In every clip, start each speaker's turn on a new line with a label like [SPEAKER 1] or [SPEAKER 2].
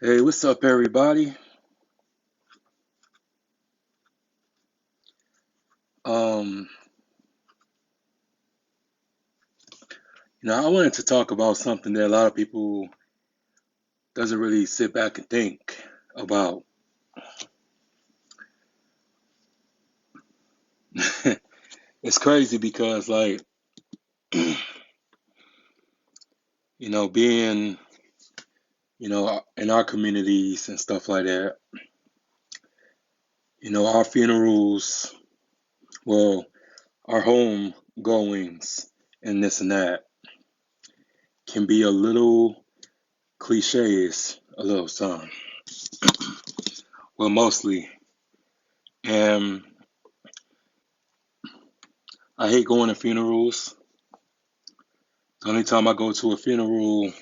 [SPEAKER 1] Hey, what's up, everybody? Um, I wanted to talk about something that a lot of people doesn't really sit back and think about. It's crazy because, like, being, in our communities and stuff like that, our funerals, well, our home goings and this and that can be a little cliches, a little some. Well, mostly. And I hate going to funerals. The only time I go to a funeral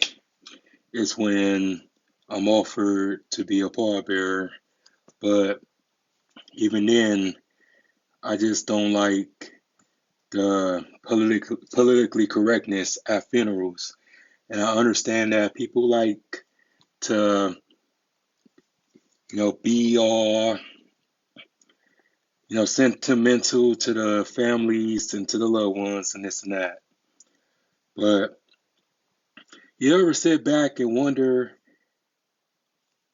[SPEAKER 1] is when I'm offered to be a pallbearer. But even then, I just don't like the politically correctness at funerals. And I understand that people like to, be all, sentimental to the families and to the loved ones and this and that. But you ever sit back and wonder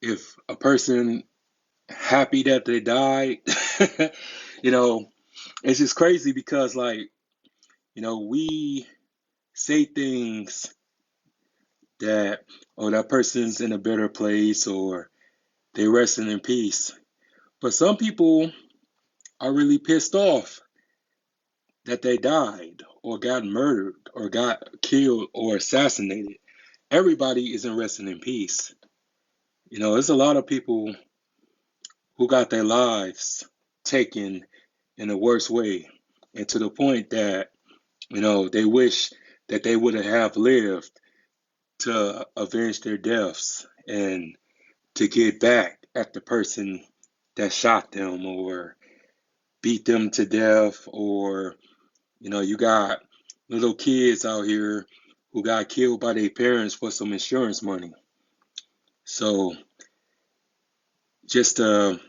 [SPEAKER 1] if a person happy that they died? you know, it's just crazy because, like, we say things that, oh, that person's in a better place or they resting in peace. But some people are really pissed off that they died or got murdered or got killed or assassinated. Everybody isn't resting in peace. There's a lot of people who got their lives taken in the worst way, and to the point that, they wish that they would have lived to avenge their deaths and to get back at the person that shot them or beat them to death. Or, you got little kids out here who got killed by their parents for some insurance money. So just to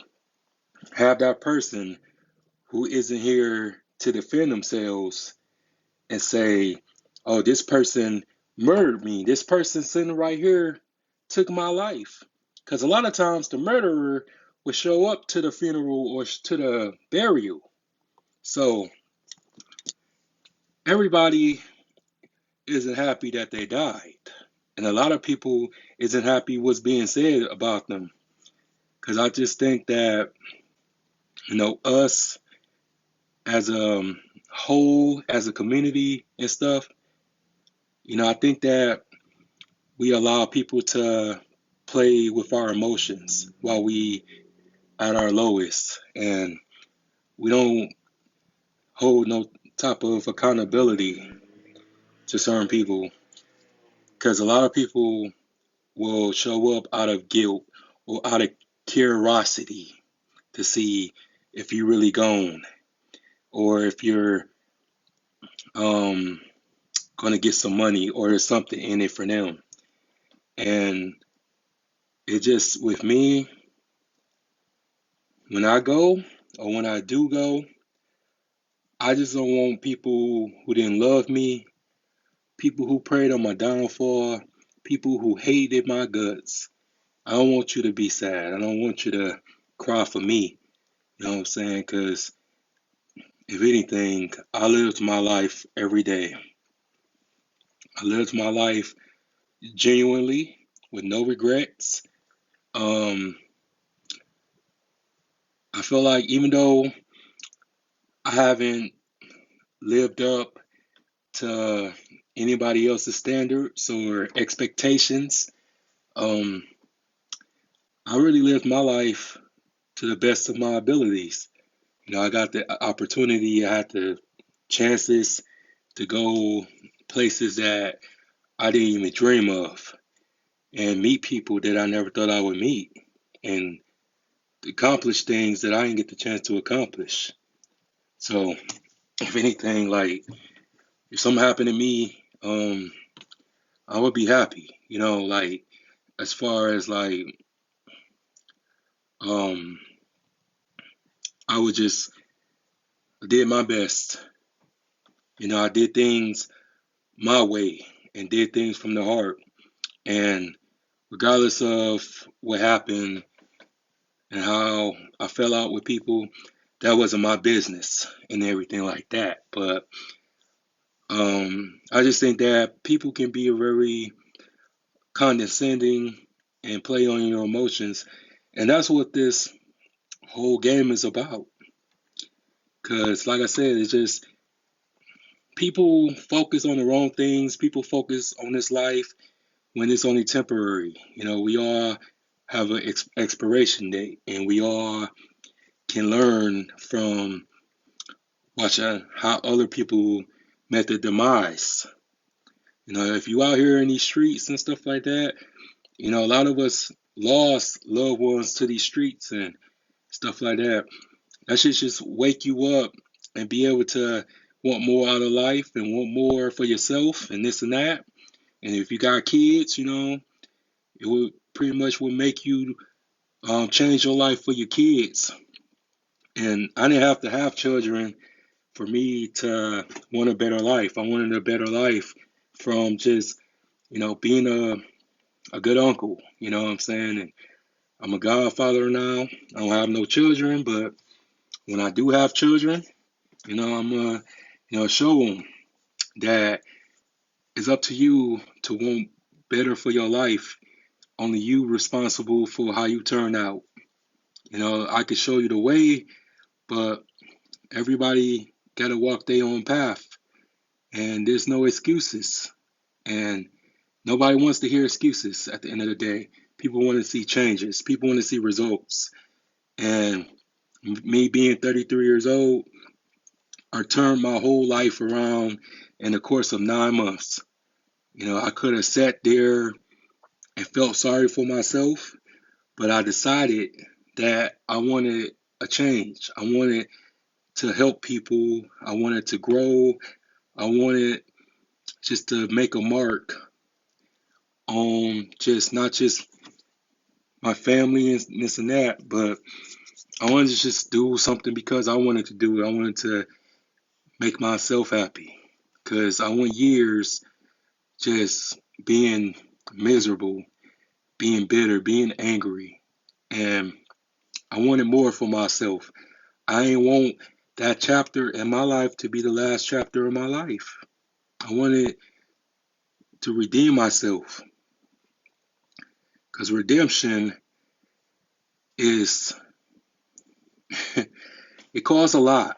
[SPEAKER 1] have that person who isn't here to defend themselves and say, oh, this person murdered me. This person sitting right here took my life. Because a lot of times the murderer would show up to the funeral or to the burial. So everybody isn't happy that they died. And a lot of people isn't happy what's being said about them. Because I just think that, us as a whole, as a community and stuff, I think that we allow people to play with our emotions while we at our lowest, and we don't hold no type of accountability to certain people, because a lot of people will show up out of guilt or out of curiosity to see if you're really gone or if you're um going to get some money or there's something in it for them. And it just, with me, when I go or when I do go, I just don't want people who didn't love me, people who prayed on my downfall, people who hated my guts. I don't want you to be sad. I don't want you to cry for me. You know what I'm saying? Because if anything, I lived my life every day. I lived my life genuinely with no regrets. Um, I feel like even though I haven't lived up to anybody else's standards or expectations, um, I really lived my life to the best of my abilities. I got the opportunity, I had the chances to go places that I didn't even dream of and meet people that I never thought I would meet and accomplish things that I didn't get the chance to accomplish. So, if anything, like, if something happened to me, I would be happy, like, as far as like um, I would just did my best. I did things my way and did things from the heart. And regardless of what happened and how I fell out with people, that wasn't my business and everything like that. But I just think that people can be very condescending and play on your emotions. And that's what this whole game is about. Because, like I said, it's just people focus on the wrong things. People focus on this life when it's only temporary. We all have an expiration date, and we all can learn from watching how other people met their demise. If you out here in these streets and stuff like that, a lot of us lost loved ones to these streets and stuff like that. That should just wake you up and be able to want more out of life and want more for yourself and this and that. And if you got kids, it would pretty much will make you change your life for your kids. And I didn't have to have children for me to want a better life. I wanted a better life from just, being a good uncle, you know what I'm saying? And I'm a godfather now. I don't have no children, but when I do have children, I'm gonna, show them that it's up to you to want better for your life. Only you responsible for how you turn out. I could show you the way, but everybody gotta walk their own path, and there's no excuses. And nobody wants to hear excuses at the end of the day. People want to see changes. People want to see results. And me being 33 years old, I turned my whole life around in the course of 9 months. I could have sat there and felt sorry for myself, but I decided that I wanted a change. I wanted to help people. I wanted to grow. I wanted just to make a mark on just not just my family and this and that, but I wanted to just do something because I wanted to do it. I wanted to make myself happy because I went years just being miserable, being bitter, being angry, and I wanted more for myself. I ain't want that chapter in my life to be the last chapter of my life. I wanted to redeem myself because redemption is it costs a lot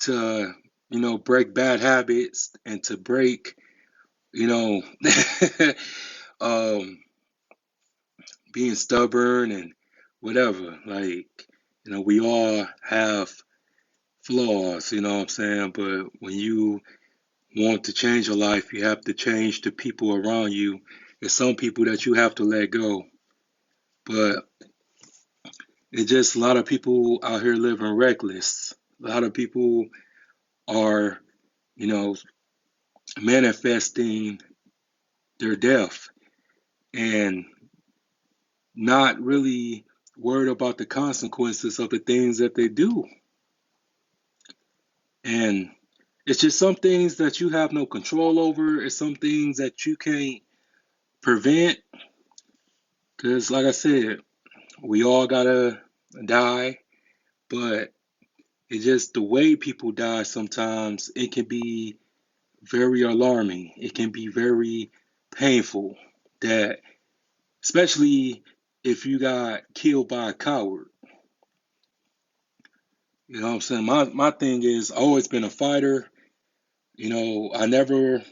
[SPEAKER 1] to break bad habits and to break you know um being stubborn and whatever. Like, we all have flaws, you know what I'm saying? But when you want to change your life, you have to change the people around you. There's some people that you have to let go. But it's just a lot of people out here living reckless. A lot of people are, you know, manifesting their death and not really worried about the consequences of the things that they do. And it's just some things that you have no control over. It's some things that you can't prevent. Because, like I said, we all gotta die. But it's just the way people die sometimes, it can be very alarming. It can be very painful. That, especially if you got killed by a coward. You know what I'm saying? My thing is, I've always been a fighter. I never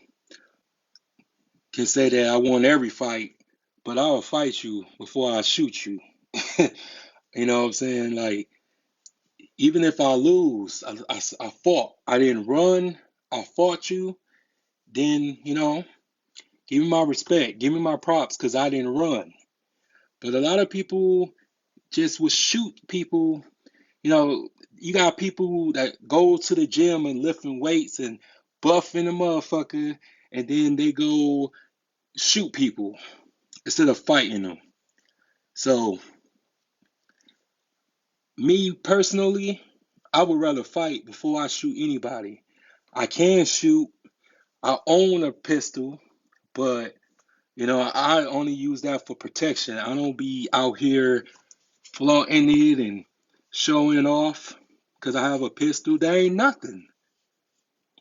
[SPEAKER 1] can say that I won every fight, but I'll fight you before I shoot you. You know what I'm saying? Like, even if I lose, I fought. I didn't run. I fought you. Then, give me my respect. Give me my props because I didn't run. But a lot of people just will shoot people. You got people that go to the gym and lifting weights and buffing the motherfucker, and then they go shoot people instead of fighting them. So Me personally, I would rather fight before I shoot anybody. I can shoot. I own a pistol, but I only use that for protection. I don't be out here flaunting it and showing off because I have a pistol. That ain't nothing.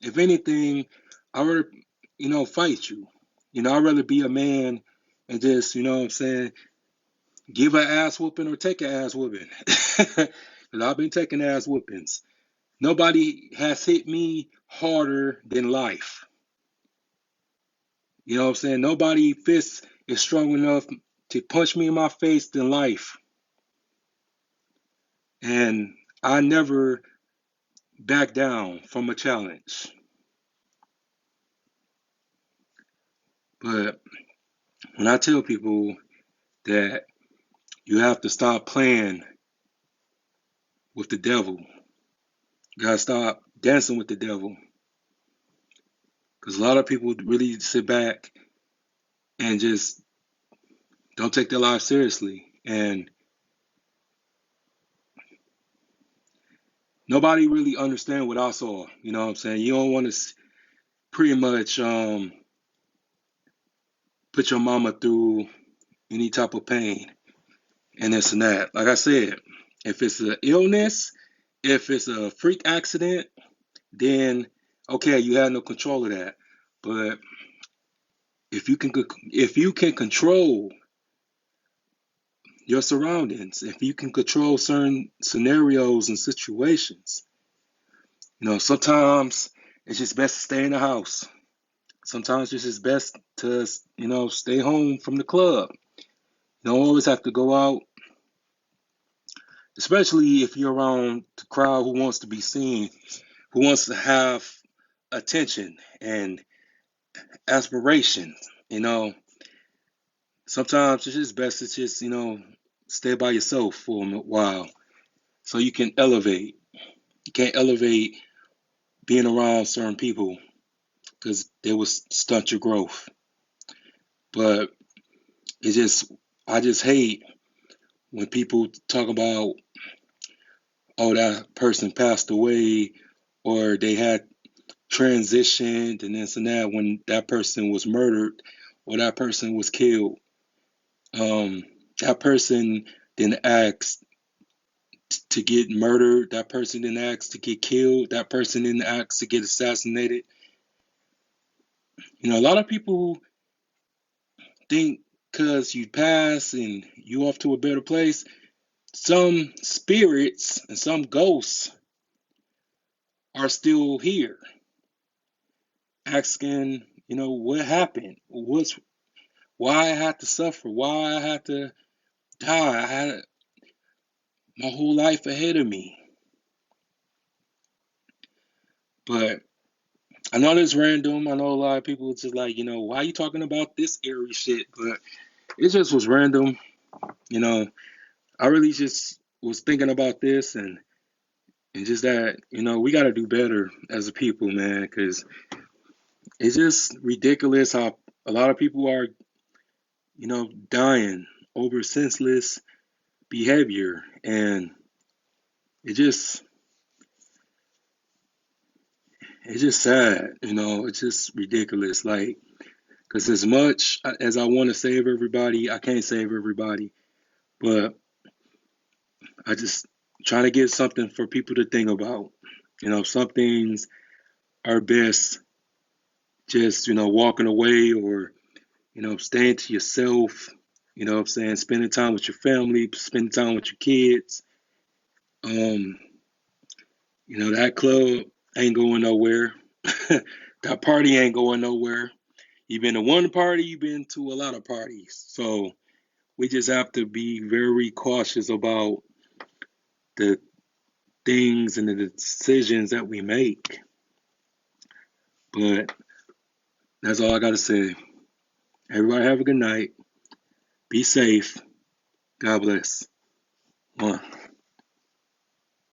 [SPEAKER 1] If anything, I rather, fight you. I'd rather be a man and just, what I'm saying, give an ass whooping or take an ass whooping. Because I've been taking ass whoopings. Nobody has hit me harder than life. You know what I'm saying? Nobody fist is strong enough to punch me in my face than life. And I never back down from a challenge. But when I tell people that you have to stop playing with the devil, you gotta stop dancing with the devil. Because a lot of people really sit back and just don't take their life seriously. And nobody really understand what I saw. You know what I'm saying? You don't want to pretty much put your mama through any type of pain and this and that. Like I said, if it's an illness, if it's a freak accident, then okay, you have no control of that. But if you can control your surroundings, if you can control certain scenarios and situations, sometimes it's just best to stay in the house. Sometimes it's just best to, stay home from the club. You don't always have to go out, especially if you're around the crowd who wants to be seen, who wants to have attention and aspiration. You know, sometimes it's just best to just, stay by yourself for a while so you can elevate. You can't elevate being around certain people because they will stunt your growth. But I just hate when people talk about, oh, that person passed away or they had transitioned and this and that when that person was murdered or that person was killed. That person didn't ask to get murdered. That person didn't ask to get killed. That person didn't ask to get assassinated. A lot of people think because you pass and you off to a better place, some spirits and some ghosts are still here asking, what happened? Why I had to suffer? Why I had to die? I had my whole life ahead of me. But I know it's random. I know a lot of people just like, why are you talking about this eerie shit? But it just was random. You know, I really just was thinking about this and just that, we got to do better as a people, man, because it's just ridiculous how a lot of people are, dying over senseless behavior. And it just, it's just sad, it's just ridiculous. Like, because as much as I want to save everybody, I can't save everybody. But I just try to give something for people to think about. Some things are best just, walking away or, staying to yourself. You know what I'm saying? Spending time with your family, spending time with your kids. Um, that club ain't going nowhere. That party ain't going nowhere. You've been to one party, you've been to a lot of parties. So we just have to be very cautious about the things and the decisions that we make. But that's all I got to say. Everybody have a good night. Be safe. God bless. One.